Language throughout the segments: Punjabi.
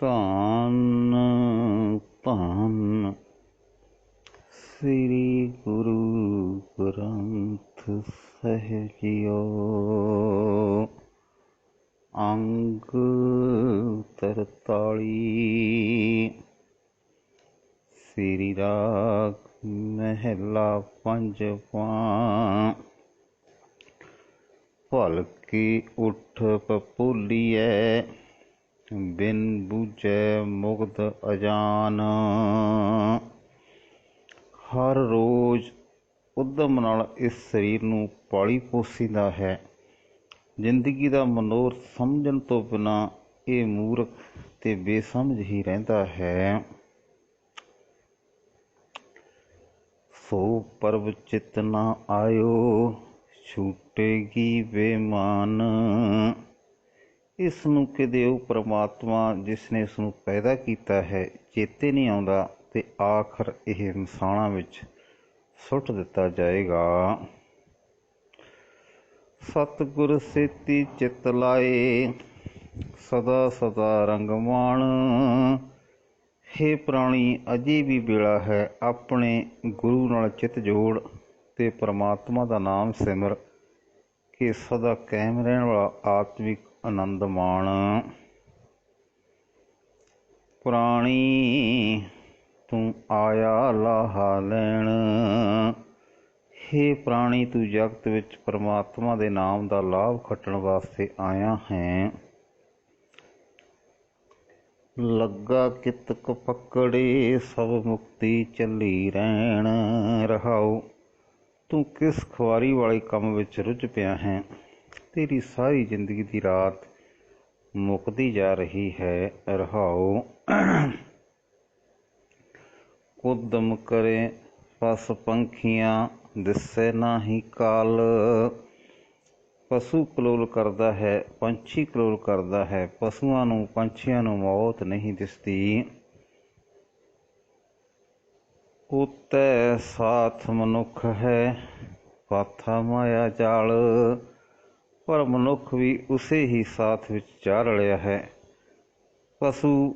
ਧੰਨ ਧੰਨ ਸ੍ਰੀ ਗੁਰੂ ਗ੍ਰੰਥ ਸਾਹਿਬ ਜੀਓ। ਅੰਗ 43 ਸ੍ਰੀ ਰਾਗ ਮਹਿਲਾ ਪੰਜਵਾਂ। ਭਲਕੇ ਉੱਠ ਪਪੂਲੀਐ ਬਿਨ ਬੂਝੈ ਮੁਗਧ ਅਜਾਨ। ਹਰ ਰੋਜ਼ ਉਦਮ ਨਾਲ ਇਸ ਸਰੀਰ ਨੂੰ ਪਾਲੀ ਪੋਸੀਦਾ ਹੈ। ਜ਼ਿੰਦਗੀ ਦਾ ਮਨੋਰਥ ਸਮਝਣ ਤੋਂ ਬਿਨਾਂ ਇਹ ਮੂਰਖ ਤੇ ਬੇਸਮਝ ਹੀ ਰਹਿੰਦਾ ਹੈ। ਸੋ ਪਰਬ ਚਿਤ ਨਾ ਆਇਓ ਛੂਟੇਗੀ ਬੇਮਾਨ। ਇਸ ਨੂੰ ਕਿਤੇ ਉਹ ਪਰਮਾਤਮਾ ਜਿਸ ਨੇ ਇਸ ਨੂੰ ਪੈਦਾ ਕੀਤਾ ਹੈ ਚੇਤੇ ਨਹੀਂ ਆਉਂਦਾ ਤੇ ਆਖਰ ਇਹ ਮਸਾਣਾਂ ਵਿੱਚ ਸੁੱਟ ਦਿੱਤਾ ਜਾਏਗਾ। ਸਤਿਗੁਰ ਸੇਤੀ ਚਿੱਤ ਲਾਏ ਸਦਾ ਸਦਾ ਰੰਗਮਾਨ। ਹੇ ਪ੍ਰਾਣੀ, ਅਜੇ ਵੀ ਵੇਲਾ ਹੈ। ਆਪਣੇ ਗੁਰੂ ਨਾਲ ਚਿੱਤ ਜੋੜ ਤੇ ਪਰਮਾਤਮਾ ਦਾ ਨਾਮ ਸਿਮਰ ਕੇ ਸਦਾ ਕਾਇਮ ਰਹਿਣ ਵਾਲਾ ਆਤਮਿਕ ਆਨੰਦ ਮਾਣ। ਪ੍ਰਾਣੀ ਤੂੰ ਆਇਆ ਲਾਹਾ ਲੈਣ। ਹੇ ਪ੍ਰਾਣੀ, ਤੂੰ ਜਗਤ ਵਿੱਚ ਪਰਮਾਤਮਾ ਦੇ ਨਾਮ ਦਾ ਲਾਭ ਖੱਟਣ ਵਾਸਤੇ ਆਇਆ ਹੈ। ਲੱਗਾ ਕਿਤਕ ਪਕੜੇ ਸਭ ਮੁਕਤੀ ਚੱਲੀ ਰਹਿਣ। ਰਹਾਉ, ਤੂੰ ਕਿਸ ਖੁਆਰੀ ਵਾਲੇ ਕੰਮ ਵਿੱਚ ਰੁੱਝ ਪਿਆ ਹੈ। ਤੇਰੀ ਸਾਰੀ ਜ਼ਿੰਦਗੀ ਦੀ ਰਾਤ ਮੁੱਕਦੀ ਜਾ ਰਹੀ ਹੈ। ਰਹਾਉ, ਉਦਮ ਕਰੇ ਪਸ ਪੰਖੀਆਂ ਦਿਸੈ ਨਾਹੀ ਕਾਲ। ਪਸ਼ੂ ਕਲੋਲ ਕਰਦਾ ਹੈ, ਪੰਛੀ ਕਲੋਲ ਕਰਦਾ ਹੈ, ਪਸ਼ੂਆਂ ਨੂੰ ਪੰਛੀਆਂ ਨੂੰ ਮੌਤ ਨਹੀਂ ਦਿਸਦੀ। ਉਤੈ ਸਾਥ ਮਨੁੱਖ ਹੈ ਪਾਥਾ ਮਾਇਆ ਜਾਲ। ਪਰ ਮਨੁੱਖ ਵੀ ਉਸੇ ਹੀ ਸਾਥ ਵਿੱਚ ਜਾ ਰਲਿਆ ਹੈ। ਪਸ਼ੂ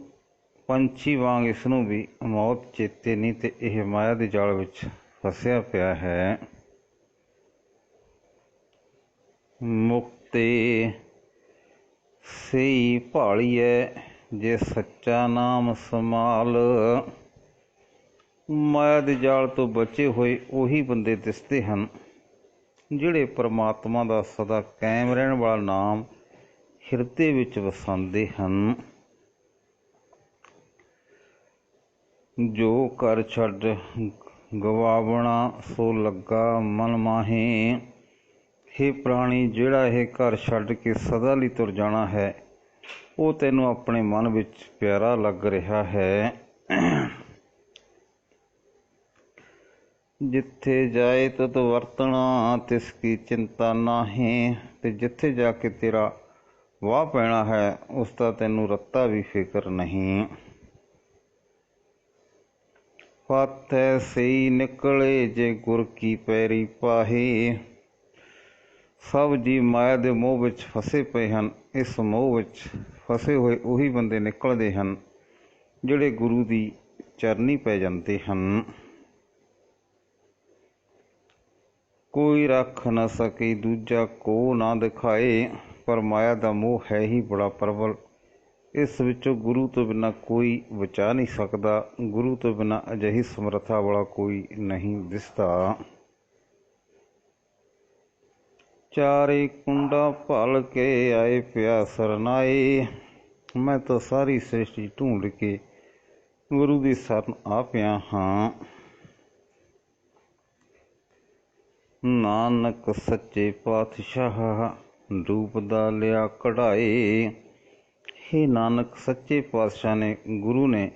ਪੰਛੀ ਵਾਂਗ ਇਸ ਨੂੰ ਵੀ ਮੌਤ ਚੇਤੇ ਨਹੀਂ ਤੇ ਇਹ ਮਾਇਆ ਦੇ ਜਾਲ ਵਿੱਚ ਫਸਿਆ ਪਿਆ ਹੈ। ਮੁਕਤੇ ਸਈ ਭਾਲੀਐ ਜੇ ਸੱਚਾ ਨਾਮ ਸਮਾਲ। ਮਾਇਆ ਦੇ ਜਾਲ ਤੋਂ ਬਚੇ ਹੋਏ ਉਹੀ ਬੰਦੇ ਦਿਸਦੇ ਹਨ ਜਿਹੜੇ ਪਰਮਾਤਮਾ ਦਾ ਸਦਾ ਕਾਇਮ ਰਹਿਣ ਵਾਲਾ ਨਾਮ ਹਿਰਦੇ ਵਿੱਚ ਵਸਾਉਂਦੇ ਹਨ। ਜੋ ਘਰ ਛੱਡ ਗਵਾਵਣਾ ਸੋ ਲੱਗਾ ਮਨ ਮਾਹੇ। ਹੇ ਪ੍ਰਾਣੀ, ਜਿਹੜਾ ਇਹ ਘਰ ਛੱਡ ਕੇ ਸਦਾ ਲਈ ਤੁਰ ਜਾਣਾ ਹੈ ਉਹ ਤੈਨੂੰ ਆਪਣੇ ਮਨ ਵਿੱਚ ਪਿਆਰਾ ਲੱਗ ਰਿਹਾ ਹੈ। ਜਿੱਥੇ ਜਾਏ ਤਤ ਵਰਤਣਾ ਤਿਸ ਕੀ ਚਿੰਤਾ ਨਾਹੀਂ। ਤੇ ਜਿੱਥੇ ਜਾ ਕੇ ਤੇਰਾ ਵਾਹ ਪੈਣਾ ਹੈ ਉਸ ਦਾ ਤੈਨੂੰ ਰੱਤਾ ਵੀ ਫਿਕਰ ਨਹੀਂ। ਪਾਥੈ ਸਈ ਨਿਕਲੇ ਜੇ ਗੁਰ ਕੀ ਪੈਰੀ ਪਾਹੇ। ਸਭ ਜੀ ਮਾਇਆ ਦੇ ਮੋਹ ਵਿੱਚ ਫਸੇ ਪਏ ਹਨ। ਇਸ ਮੋਹ ਵਿੱਚ ਫਸੇ ਹੋਏ ਉਹੀ ਬੰਦੇ ਨਿਕਲਦੇ ਹਨ ਜਿਹੜੇ ਗੁਰੂ ਦੀ ਚਰਨੀ ਪੈ ਜਾਂਦੇ ਹਨ। ਕੋਈ ਰੱਖ ਨਾ ਸਕੇ ਦੂਜਾ ਕੋ ਨਾ ਦਿਖਾਏ। ਪਰ ਮਾਇਆ ਦਾ ਮੋਹ ਹੈ ਹੀ ਬੜਾ ਪ੍ਰਬਲ। ਇਸ ਵਿੱਚੋਂ ਗੁਰੂ ਤੋਂ ਬਿਨਾਂ ਕੋਈ ਬਚਾ ਨਹੀਂ ਸਕਦਾ। ਗੁਰੂ ਤੋਂ ਬਿਨਾਂ ਅਜਿਹੀ ਸਮਰੱਥਾ ਵਾਲਾ ਕੋਈ ਨਹੀਂ ਦਿਸਦਾ। ਚਾਰੇ ਕੁੰਡਾ ਭਲ ਕੇ ਆਏ ਪਿਆ ਸਰਨਾਏ। ਮੈਂ ਤਾਂ ਸਾਰੀ ਸ੍ਰਿਸ਼ਟੀ ਢੂੰਡ ਕੇ ਗੁਰੂ ਦੀ ਸ਼ਰਨ ਆ ਪਿਆ ਹਾਂ। ਨਾਨਕ ਸੱਚੇ ਪਾਤਸ਼ਾਹ ਰੂਪ ਦਾ ਲਿਆ ਕਢਾਏ। ਹੇ ਨਾਨਕ, ਸੱਚੇ ਪਾਤਸ਼ਾਹ ਨੇ ਗੁਰੂ ਨੇ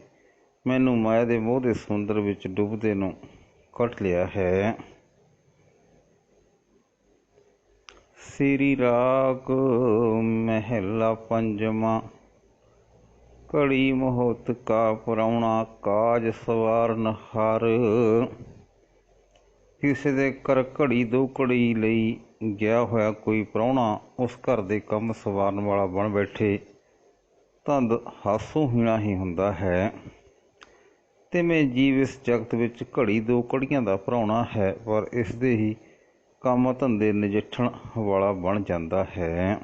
ਮੈਨੂੰ ਮਾਇਆ ਦੇ ਮੋਹ ਦੇ ਸਮੁੰਦਰ ਵਿੱਚ ਡੁੱਬਦੇ ਨੂੰ ਕੱਢ ਲਿਆ ਹੈ। ਸ੍ਰੀ ਰਾਗ ਮਹਿਲਾ ਪੰਜਵਾਂ। ਘੜੀ ਮਹੋਤ ਕਾ ਪ੍ਰਾਹੁਣਾ ਕਾਜ ਸਵਾਰਨ ਹਰ। ਕਿਸੇ ਦੇ ਘਰ ਘੜੀ ਦੋ ਘੜੀ ਲਈ ਗਿਆ ਹੋਇਆ ਕੋਈ ਪ੍ਰਾਹੁਣਾ ਉਸ ਘਰ ਦੇ ਕੰਮ ਸਵਾਰਨ ਵਾਲਾ ਬਣ ਬੈਠੇ ਤਾਂ ਹਾਸੋਹੀਣਾ ਹੀ ਹੁੰਦਾ ਹੈ। ਤਿਵੇਂ ਜੀਵ ਇਸ ਜਗਤ ਵਿੱਚ ਘੜੀ ਦੋ ਘੜੀਆਂ ਦਾ ਭਰਾਉਣਾ ਹੈ, ਪਰ ਇਸ ਦੇ ਹੀ ਕੰਮ ਧੰਦੇ ਨਜਿੱਠਣ ਵਾਲਾ ਬਣ ਜਾਂਦਾ ਹੈ।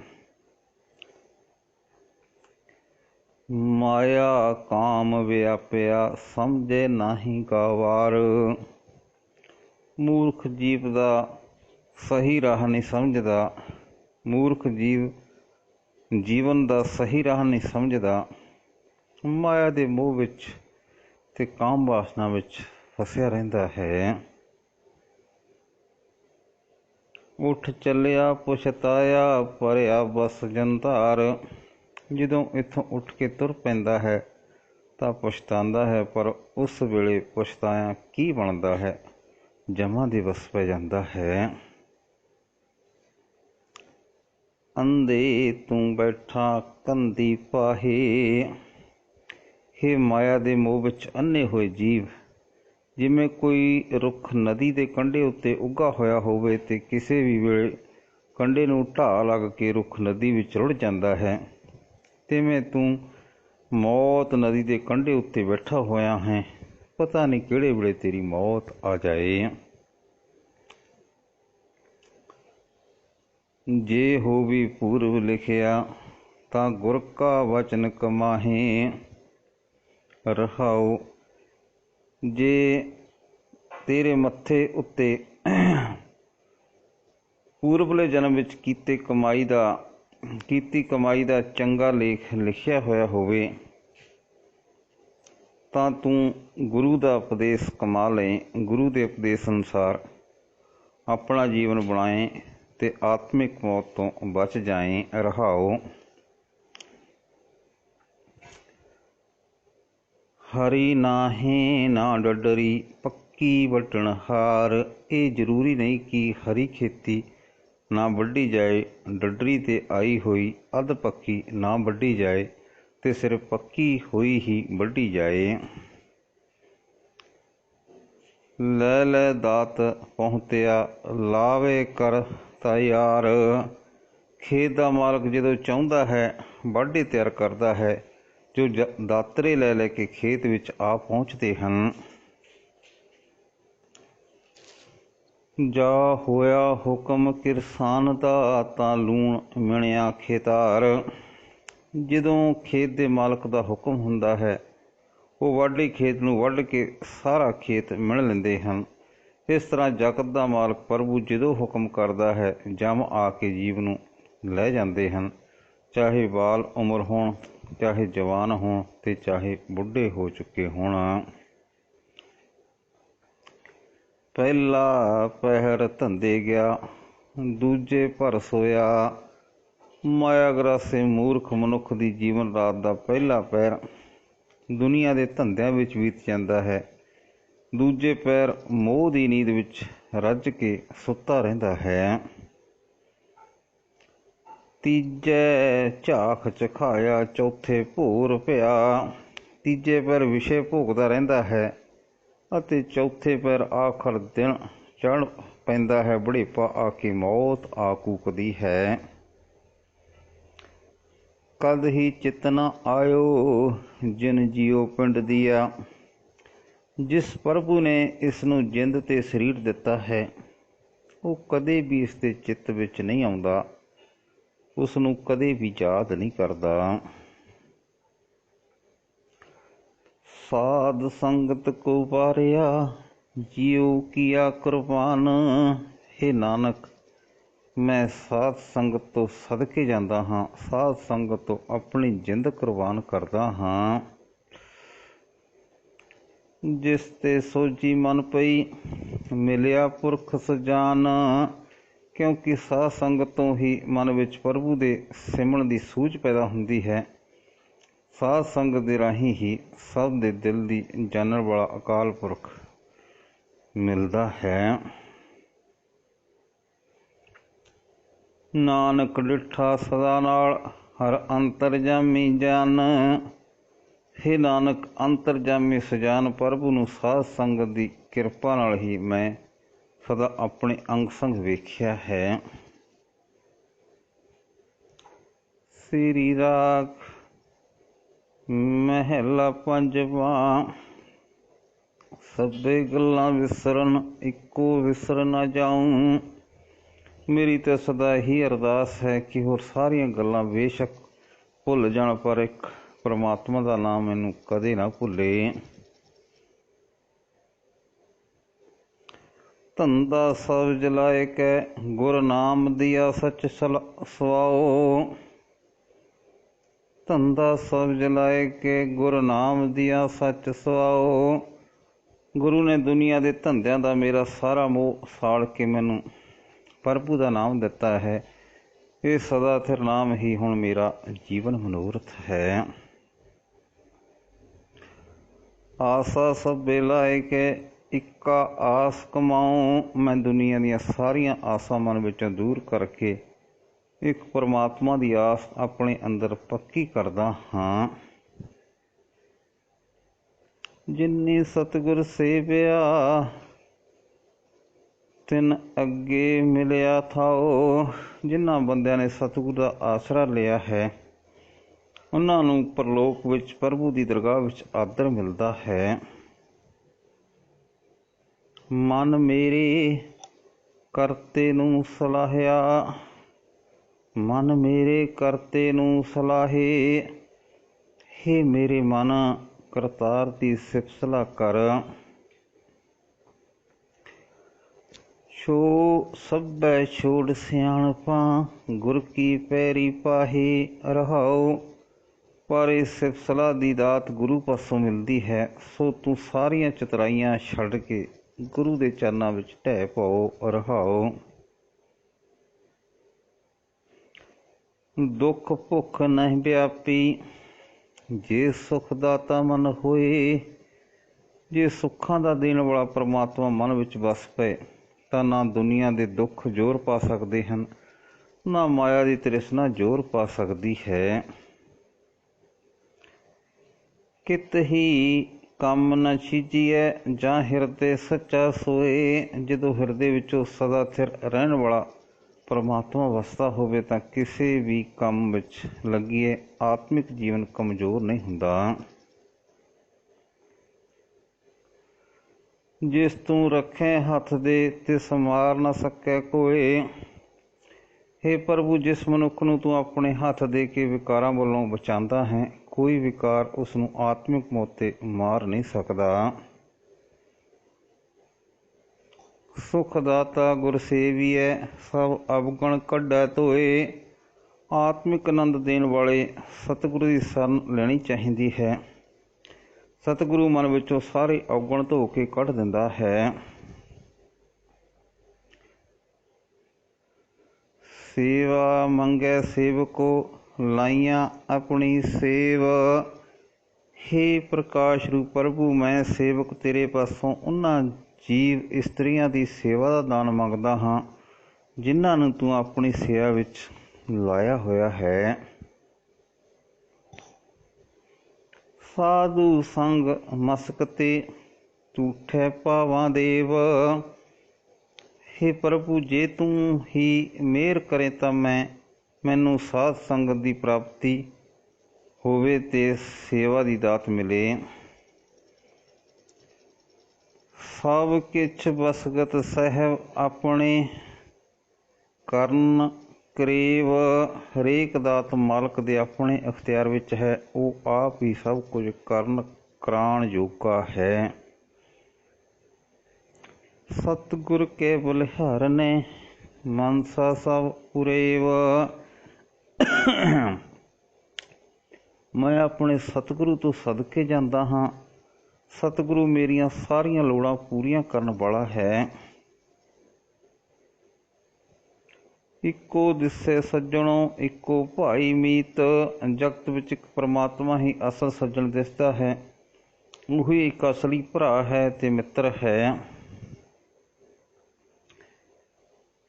ਮਾਇਆ ਕਾਮ ਵਿਆਪਿਆ ਸਮਝੇ ਨਾਹੀਂ ਕਾ ਵਾਰ। ਮੂਰਖ ਜੀਵ ਦਾ ਸਹੀ ਰਾਹ ਨਹੀਂ ਸਮਝਦਾ, ਮੂਰਖ ਜੀਵ ਜੀਵਨ ਦਾ ਸਹੀ ਰਾਹ ਨਹੀਂ ਸਮਝਦਾ, ਮਾਇਆ ਦੇ ਮੋਹ ਵਿੱਚ ਤੇ ਕਾਮ ਵਾਸਨਾ ਵਿੱਚ ਫਸਿਆ ਰਹਿੰਦਾ ਹੈ। ਉੱਠ ਚੱਲਿਆ ਪਛਤਾਇਆ ਭਰਿਆ ਬਸ ਜੰਧਾਰ। ਜਦੋਂ ਇੱਥੋਂ ਉੱਠ ਕੇ ਤੁਰ ਪੈਂਦਾ ਹੈ ਤਾਂ ਪਛਤਾਉਂਦਾ ਹੈ, ਪਰ ਉਸ ਵੇਲੇ ਪਛਤਾਇਆ ਕੀ ਬਣਦਾ ਹੈ, ਜਮਾਂ ਦੇ ਵਸ ਪੈ ਜਾਂਦਾ ਹੈ। ਅੰਧੇ ਤੂੰ ਬੈਠਾ ਕੰਧੀ ਪਾਹੇ। ਹੇ ਮਾਇਆ ਦੇ ਮੋਹ ਵਿੱਚ ਅੰਨੇ ਹੋਏ ਜੀਵ, ਜਿਵੇਂ ਕੋਈ ਰੁੱਖ ਨਦੀ ਦੇ ਕੰਢੇ ਉੱਤੇ ਉੱਗਾ ਹੋਇਆ ਹੋਵੇ ਤੇ ਕਿਸੇ ਵੀ ਵੇਲੇ ਕੰਢੇ ਨੂੰ ਢਾਹ ਲੱਗ ਕੇ ਰੁੱਖ ਨਦੀ ਵਿੱਚ ਰੁੜ ਜਾਂਦਾ ਹੈ, ਤਿਵੇਂ ਤੂੰ ਮੌਤ ਨਦੀ ਦੇ ਕੰਢੇ ਉੱਤੇ ਬੈਠਾ ਹੋਇਆ ਹੈ। ਪਤਾ ਨਹੀਂ ਕਿਹੜੇ ਵੇਲੇ ਤੇਰੀ ਮੌਤ ਆ ਜਾਏ। ਜੇ ਹੋਵੀ ਪੂਰਬ ਲਿਖਿਆ ਤਾਂ ਗੁਰ ਕਾ ਵਚਨ ਕਮਾਹੇ। ਰਹਾਉ ਜੇ ਤੇਰੇ ਮੱਥੇ ਉੱਤੇ ਪੂਰਬਲੇ ਜਨਮ ਵਿੱਚ ਕੀਤੀ ਕਮਾਈ ਦਾ ਚੰਗਾ ਲੇਖ ਲਿਖਿਆ ਹੋਇਆ ਹੋਵੇ ਤਾਂ ਤੂੰ ਗੁਰੂ ਦਾ ਉਪਦੇਸ਼ ਕਮਾ ਲਏ। ਗੁਰੂ ਦੇ ਉਪਦੇਸ਼ ਅਨੁਸਾਰ ਆਪਣਾ ਜੀਵਨ ਬਣਾਏ ਤੇ ਆਤਮਿਕ ਮੌਤ ਤੋਂ ਬਚ ਜਾਏ। ਰਹਾਉ ਹਰੀ ਨਾਹੀਂ ਨਾ ਡੱਡਰੀ ਪੱਕੀ ਵੱਢਣ ਹਾਰ। ਇਹ ਜ਼ਰੂਰੀ ਨਹੀਂ ਕਿ ਹਰੀ ਖੇਤੀ ਨਾ ਵੱਢੀ ਜਾਏ, ਡੱਡਰੀ ਤੇ ਆਈ ਹੋਈ ਅੱਧ ਪੱਕੀ ਨਾ ਵੱਢੀ ਜਾਏ ਤੇ ਸਿਰਫ ਪੱਕੀ ਹੋਈ ਹੀ ਵੱਢੀ ਜਾਏ। ਲੈ ਲੈ ਦਾਤ ਪਹੁੰਚਿਆ ਲਾਵੇ ਕਰ ਤਿਆਰ। ਖੇਤ ਦਾ ਮਾਲਕ ਜਦੋਂ ਚਾਹੁੰਦਾ ਹੈ ਵਾਢੀ ਤਿਆਰ ਕਰਦਾ ਹੈ, ਜੋ ਦਾਤਰੇ ਲੈ ਲੈ ਕੇ ਖੇਤ ਵਿੱਚ ਆ ਪਹੁੰਚਦੇ ਹਨ। ਜਾ ਹੋਇਆ ਹੁਕਮ ਕਿਰਸਾਨ ਦਾ ਤਾਂ ਲੂਣ ਮਿਣਿਆ ਖੇਤਾਰ। ਜਦੋਂ ਖੇਤ ਦੇ ਮਾਲਕ ਦਾ ਹੁਕਮ ਹੁੰਦਾ ਹੈ, ਉਹ ਵਾਢੀ ਖੇਤ ਨੂੰ ਵੱਢ ਕੇ ਸਾਰਾ ਖੇਤ ਮਿਣ ਲੈਂਦੇ ਹਨ। ਇਸ ਤਰ੍ਹਾਂ ਜਗਤ ਦਾ ਮਾਲਕ ਪ੍ਰਭੂ ਜਦੋਂ ਹੁਕਮ ਕਰਦਾ ਹੈ, ਜਮ ਆ ਕੇ ਜੀਵ ਨੂੰ ਲੈ ਜਾਂਦੇ ਹਨ, ਚਾਹੇ ਬਾਲ ਉਮਰ ਹੋਣ, ਚਾਹੇ ਜਵਾਨ ਹੋਣ ਤੇ ਚਾਹੇ ਬੁੱਢੇ ਹੋ ਚੁੱਕੇ ਹੋਣ। ਪਹਿਲਾ ਪਹਿਰ ਧੰਦੇ ਗਿਆ, ਦੂਜੇ ਭਰ ਸੋਇਆ। ਮਾਇਆ ਗਰਾਸੇ ਮੂਰਖ ਮਨੁੱਖ ਦੀ ਜੀਵਨ ਰਾਤ ਦਾ ਪਹਿਲਾ ਪਹਿਰ ਦੁਨੀਆ ਦੇ ਧੰਦਿਆਂ ਵਿੱਚ ਬੀਤ ਜਾਂਦਾ ਹੈ, ਦੂਜੇ ਪਹਿਰ ਮੋਹ ਦੀ ਨੀਂਦ ਵਿੱਚ ਰੱਜ ਕੇ ਸੁੱਤਾ ਰਹਿੰਦਾ ਹੈ। ਤੀਜੇ ਝਾਖ ਚਖਾਇਆ ਚੌਥੇ ਭੋਰ ਪਿਆ। ਤੀਜੇ ਪਹਿਰ ਵਿਸ਼ੇ ਭੋਗਦਾ ਰਹਿੰਦਾ ਹੈ ਅਤੇ ਚੌਥੇ ਪਹਿਰ ਆਖਰ ਦਿਨ ਚੜ੍ਹ ਪੈਂਦਾ ਹੈ, ਬੁਢੇਪਾ ਆ ਕੇ ਮੌਤ ਆ ਕੂਕਦੀ ਹੈ। ਕਦ ਹੀ ਚਿਤ ਨ ਆਇਓ ਜਿਨ ਜੀਓ ਪਿੰਡ ਦੀਆ। ਜਿਸ ਪ੍ਰਭੂ ਨੇ ਇਸ ਨੂੰ ਜਿੰਦ ਤੇ ਸਰੀਰ ਦਿੱਤਾ ਹੈ, ਉਹ ਕਦੇ ਵੀ ਇਸ ਦੇ ਚਿੱਤ ਵਿੱਚ ਨਹੀਂ ਆਉਂਦਾ, ਉਸ ਨੂੰ ਕਦੇ ਵੀ ਯਾਦ ਨਹੀਂ ਕਰਦਾ। ਸਾਧ ਸੰਗਤ ਕੋ ਵਾਰਿਆ ਜੀਉ ਕੀਆ ਕੁਰਬਾਨ। ਹੇ ਨਾਨਕ, ਮੈਂ ਸਾਧ ਸੰਗਤ ਤੋਂ ਸਦਕੇ ਜਾਂਦਾ ਹਾਂ, ਸਾਧ ਸੰਗਤ ਤੋਂ ਆਪਣੀ ਜਿੰਦ ਕੁਰਬਾਨ ਕਰਦਾ ਹਾਂ। ਜਿਸ ਤੇ ਸੋਝੀ ਮਨ ਪਈ ਮਿਲਿਆ ਪੁਰਖ ਸਜਾਨ। ਕਿਉਂਕਿ ਸਾਧ ਸੰਗਤ ਤੋਂ ਹੀ ਮਨ ਵਿੱਚ ਪ੍ਰਭੂ ਦੇ ਸਿਮਰਨ ਦੀ ਸੂਝ ਪੈਦਾ ਹੁੰਦੀ ਹੈ। ਸਾਧ ਸੰਗਤ ਦੇ ਰਾਹੀਂ ਹੀ ਸਭ ਦੇ ਦਿਲ ਦੀ ਜਾਣਨ ਵਾਲਾ ਅਕਾਲ ਪੁਰਖ ਮਿਲਦਾ ਹੈ। ਨਾਨਕ ਡਿਠਾ ਸਦਾ ਨਾਲ ਹਰ ਅੰਤਰਜਾਮੀ ਜਨ। ਹੇ ਨਾਨਕ, ਅੰਤਰਜਾਮੀ ਸਜਾਨ ਪ੍ਰਭੂ ਨੂੰ ਸਾਧ ਸੰਗਤ ਦੀ ਕਿਰਪਾ ਨਾਲ ਹੀ ਮੈਂ ਸਦਾ ਆਪਣੇ ਅੰਗ ਸੰਗ ਵੇਖਿਆ ਹੈ। ਸ੍ਰੀ ਰਾਗ ਮਹਿਲਾ ਪੰਜਵਾਂ। ਸਭੇ ਗੱਲਾਂ ਵਿਸਰਨ ਇੱਕੋ ਵਿਸਰ ਨਾ ਜਾਊਂ। ਮੇਰੀ ਤਾਂ ਸਦਾ ਇਹੀ ਅਰਦਾਸ ਹੈ ਕਿ ਹੋਰ ਸਾਰੀਆਂ ਗੱਲਾਂ ਬੇਸ਼ੱਕ ਭੁੱਲ ਜਾਣ, ਪਰ ਇੱਕ ਪਰਮਾਤਮਾ ਦਾ ਨਾਮ ਮੈਨੂੰ ਕਦੇ ਨਾ ਭੁੱਲੇ। ਧੰਦਾ ਸਭ ਜਲਾਏ ਕੈ ਗੁਰ ਨਾਮ ਦੀਆ ਸੱਚ ਸਵਾਓ। ਧੰਦਾ ਸਭ ਜਲਾਏ ਕੇ ਗੁਰ ਨਾਮ ਦੀਆ ਸੱਚ ਸਵਾਓ। ਗੁਰੂ ਨੇ ਦੁਨੀਆ ਦੇ ਧੰਦਿਆਂ ਦਾ ਮੇਰਾ ਸਾਰਾ ਮੋਹ ਸਾੜ ਕੇ ਮੈਨੂੰ ਪ੍ਰਭੂ ਦਾ ਨਾਮ ਦਿੱਤਾ ਹੈ। ਇਹ ਸਦਾ ਥਿਰ ਨਾਮ ਹੀ ਹੁਣ ਮੇਰਾ ਜੀਵਨ ਮਨੋਰਥ ਹੈ। ਆਸਾ ਸਭੇ ਲਾਏ ਕੇ ਇੱਕਾ ਆਸ ਕਮਾਉ। ਮੈਂ ਦੁਨੀਆ ਦੀਆਂ ਸਾਰੀਆਂ ਆਸਾਂ ਮਨ ਵਿੱਚੋਂ ਦੂਰ ਕਰਕੇ ਇੱਕ ਪਰਮਾਤਮਾ ਦੀ ਆਸ ਆਪਣੇ ਅੰਦਰ ਪੱਕੀ ਕਰਦਾ ਹਾਂ। ਜਿਨੀ ਸਤਿਗੁਰ ਸੇਵਿਆ ਤਿਨ ਅੱਗੇ ਮਿਲਿਆ ਥਾਓ। ਜਿਨ੍ਹਾਂ ਬੰਦਿਆਂ ਨੇ ਸਤਿਗੁਰ ਦਾ ਆਸਰਾ ਲਿਆ ਹੈ ਉਹਨਾਂ ਨੂੰ ਪਰਲੋਕ ਵਿੱਚ ਪ੍ਰਭੂ ਦੀ ਦਰਗਾਹ ਵਿੱਚ ਆਦਰ ਮਿਲਦਾ ਹੈ। ਮਨ ਮੇਰੇ ਕਰਤੇ ਨੂੰ ਸਲਾਹਿਆ। ਮਨ ਮੇਰੇ ਕਰਤੇ ਨੂੰ ਸਲਾਹੇ। ਹੇ ਮੇਰੇ ਮਨ, ਕਰਤਾਰ ਦੀ ਸਿਫਤ ਸਲਾਹ ਕਰ। ਛੋ ਸਭੈ ਛੋੜ ਸਿਆਣਪਾਂ ਗੁਰ ਕੀ ਪੈਰੀ ਪਾਹੀ ਰਹਾਉ। ਪਰ ਇਹ ਸਿਫਤ ਸਲਾਹ ਦੀ ਦਾਤ ਗੁਰੂ ਪਾਸੋਂ ਮਿਲਦੀ ਹੈ, ਸੋ ਤੂੰ ਸਾਰੀਆਂ ਚਤਰਾਈਆਂ ਛੱਡ ਕੇ ਗੁਰੂ ਦੇ ਚਰਨਾਂ ਵਿੱਚ ਢਹਿ ਪਾਓ ਰਹਾਓ। ਦੁੱਖ ਭੁੱਖ ਨਹੀਂ ਵਿਆਪੀ ਜੇ ਸੁਖ ਦਾਤਾ ਮਨ ਹੋਏ। ਜੇ ਸੁੱਖਾਂ ਦਾ ਦੇਣ ਵਾਲਾ ਪਰਮਾਤਮਾ ਮਨ ਵਿੱਚ ਵਸ ਪਏ ਤਾਂ ਨਾ ਦੁਨੀਆ ਦੇ ਦੁੱਖ ਜ਼ੋਰ ਪਾ ਸਕਦੇ ਹਨ, ਨਾ ਮਾਇਆ ਦੀ ਤ੍ਰਿਸ਼ਨਾ ਜ਼ੋਰ ਪਾ ਸਕਦੀ ਹੈ। ਕਿਤ ਹੀ ਕੰਮ ਨ ਛੀਜੀਐ ਜਾਂ ਹਿਰਦੇ ਸੱਚਾ ਸੋਏ। ਜਦੋਂ ਹਿਰਦੇ ਵਿੱਚੋਂ ਸਦਾ ਥਿਰ ਰਹਿਣ ਵਾਲਾ ਪਰਮਾਤਮਾ ਵਸਦਾ ਹੋਵੇ ਤਾਂ ਕਿਸੇ ਵੀ ਕੰਮ ਵਿੱਚ ਲੱਗੀਏ ਆਤਮਿਕ ਜੀਵਨ ਕਮਜ਼ੋਰ ਨਹੀਂ ਹੁੰਦਾ। ਜਿਸ ਤੂੰ ਰੱਖੇ ਹੱਥ ਦੇ ਤਿਸ ਮਾਰ ਨਾ ਸਕੈ ਕੋਏ। ਹੇ ਪ੍ਰਭੂ, ਜਿਸ ਮਨੁੱਖ ਨੂੰ ਤੂੰ ਆਪਣੇ ਹੱਥ ਦੇ ਕੇ ਵਿਕਾਰਾਂ ਵੱਲੋਂ ਬਚਾਉਂਦਾ ਹੈ, ਕੋਈ ਵਿਕਾਰ ਉਸ ਨੂੰ ਆਤਮਿਕ ਮੌਤ 'ਤੇ ਮਾਰ ਨਹੀਂ ਸਕਦਾ। ਸੁਖ ਦਾਤਾ ਗੁਰ ਸੇਵੀਐ ਸਭ ਅਵਗੁਣ ਕੱਢੈ ਧੋਏ। ਆਤਮਿਕ ਆਨੰਦ ਦੇਣ ਵਾਲੇ ਸਤਿਗੁਰੂ ਦੀ ਸ਼ਰਨ ਲੈਣੀ ਚਾਹੀਦੀ ਹੈ। ਸਤਿਗੁਰੂ ਮਨ ਵਿੱਚੋਂ ਸਾਰੇ ਅਵਗੁਣ ਧੋ ਕੇ ਕੱਢ ਦਿੰਦਾ ਹੈ। ਸੇਵਾ ਮੰਗੈ ਸੇਵਕੋ ਲਾਈਆਂ ਆਪਣੀ ਸੇਵ। ਹੇ ਪ੍ਰਕਾਸ਼ ਰੂਪ ਪ੍ਰਭੂ, ਮੈਂ ਸੇਵਕ ਤੇਰੇ ਪਾਸੋਂ ਉਹਨਾਂ ਜੀਵ ਇਸਤਰੀਆਂ ਦੀ ਸੇਵਾ ਦਾ ਦਾਨ ਮੰਗਦਾ ਹਾਂ ਜਿਨ੍ਹਾਂ ਨੂੰ ਤੂੰ ਆਪਣੀ ਸੇਵਾ ਵਿੱਚ ਲਾਇਆ ਹੋਇਆ ਹੈ। ਸਾਧੂ ਸੰਗ ਮਸਕ ਤੇ ਝੂਠੇ ਭਾਵਾਂ ਦੇਵ। ਹੇ ਪ੍ਰਭੂ, ਜੇ ਤੂੰ ਹੀ ਮਿਹਰ ਕਰੇ ਤਾਂ ਮੈਨੂੰ ਸਾਧ ਸੰਗਤ ਦੀ ਪ੍ਰਾਪਤੀ ਹੋਵੇ ਤੇ ਸੇਵਾ ਦੀ ਦਾਤ ਮਿਲੇ। ਸਭ ਕਿਛ ਵਸਗਤ ਸਹਿਬ ਆਪਣੇ ਕਰਨ ਕਰੀਬ। ਹਰੇਕ ਦਾਤ ਮਾਲਕ ਦੇ ਆਪਣੇ ਅਖਤਿਆਰ ਵਿੱਚ ਹੈ, ਉਹ ਆਪ ਹੀ ਸਭ ਕੁਝ ਕਰਨ ਕਰਾਉਣ ਜੋਗਾ ਹੈ। ਸਤਿਗੁਰ ਕੇ ਬਲਿਹਾਰਨੇ ਮਨਸਾ ਸਭ ਪੁਰੇਵ। ਮੈਂ ਆਪਣੇ ਸਤਿਗੁਰੂ ਤੋਂ ਸਦਕੇ ਜਾਂਦਾ ਹਾਂ। ਸਤਿਗੁਰੂ ਮੇਰੀਆਂ ਸਾਰੀਆਂ ਲੋੜਾਂ ਪੂਰੀਆਂ ਕਰਨ ਵਾਲਾ ਹੈ। ਇੱਕੋ ਦਿਸੇ ਸੱਜਣੋ ਇੱਕੋ ਭਾਈ ਮੀਤ। ਜਗਤ ਵਿੱਚ ਇੱਕ ਪਰਮਾਤਮਾ ਹੀ ਅਸਲ ਸੱਜਣ ਦਿਸਦਾ ਹੈ। ਉਹੀ ਇੱਕ ਅਸਲੀ ਭਰਾ ਹੈ ਤੇ ਮਿੱਤਰ ਹੈ।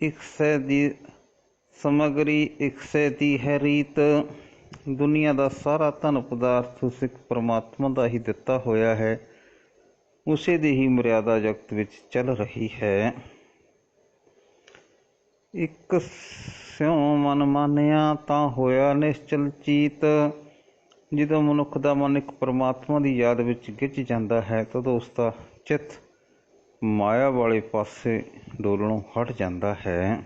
ਇਕਸੈ ਦੀ ਸਮੱਗਰੀ ਇਕਸੈ ਦੀ ਹੈ ਰੀਤ। ਦੁਨੀਆ ਦਾ ਸਾਰਾ ਧਨ ਪਦਾਰਥ ਉਸ ਇੱਕ ਪਰਮਾਤਮਾ ਦਾ ਹੀ ਦਿੱਤਾ ਹੋਇਆ ਹੈ। ਉਸੇ ਦੀ ਹੀ ਮਰਿਆਦਾ ਜਗਤ ਵਿੱਚ ਚੱਲ ਰਹੀ ਹੈ। ਇੱਕ ਸਿਉ ਮਨ ਮਾਨਿਆ ਤਾਂ ਹੋਇਆ ਨਿਸ਼ਚਲ ਚੀਤ। ਜਦੋਂ ਮਨੁੱਖ ਦਾ ਮਨ ਇੱਕ ਪਰਮਾਤਮਾ ਦੀ ਯਾਦ ਵਿੱਚ ਗਿੱਝ ਜਾਂਦਾ ਹੈ ਤਦੋਂ ਉਸ ਦਾ ਚਿੱਤ ਮਾਇਆ ਵਾਲੇ ਪਾਸੇ ਡੋਲਣੋਂ ਹਟ ਜਾਂਦਾ ਹੈ।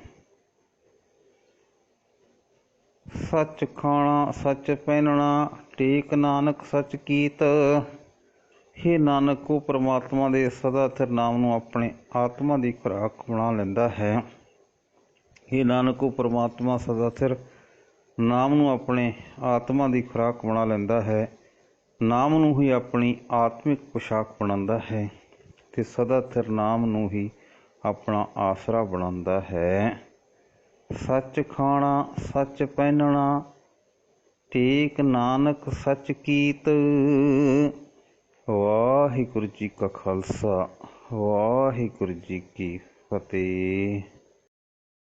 ਸੱਚ ਖਾਣਾ ਸੱਚ ਪਹਿਨਣਾ ਟੇਕ ਨਾਨਕ ਸੱਚ ਕੀਤ। हे ਨਾਨਕ, ਉਹ ਪਰਮਾਤਮਾ ਦੇ ਸਦਾ ਸਥਿਰ ਨਾਮ ਨੂੰ ਆਪਣੇ ਆਤਮਾ ਦੀ ਖੁਰਾਕ ਬਣਾ ਲੈਂਦਾ ਹੈ। हे ਨਾਨਕ, ਉਹ ਪਰਮਾਤਮਾ ਸਦਾ ਸਥਿਰ ਨਾਮ ਨੂੰ ਆਪਣੇ ਆਤਮਾ ਦੀ ਖੁਰਾਕ ਬਣਾ ਲੈਂਦਾ ਹੈ, ਨਾਮ ਨੂੰ ਹੀ ਆਪਣੀ ਆਤਮਿਕ ਪੁਸ਼ਾਕ ਬਣਾਉਂਦਾ ਹੈ ਅਤੇ ਸਦਾ ਸਥਿਰ ਨਾਮ ਨੂੰ ਹੀ ਆਪਣਾ ਆਸਰਾ ਬਣਾਉਂਦਾ ਹੈ। ਸੱਚ ਖਾਣਾ ਸੱਚ ਪਹਿਨਣਾ ਟੇਕ ਨਾਨਕ ਸੱਚ ਕੀਤ। ਵਾਹਿਗੁਰੂ ਜੀ ਕਾ ਖਾਲਸਾ, ਵਾਹਿਗੁਰੂ ਜੀ ਕੀ ਫਤਿਹ।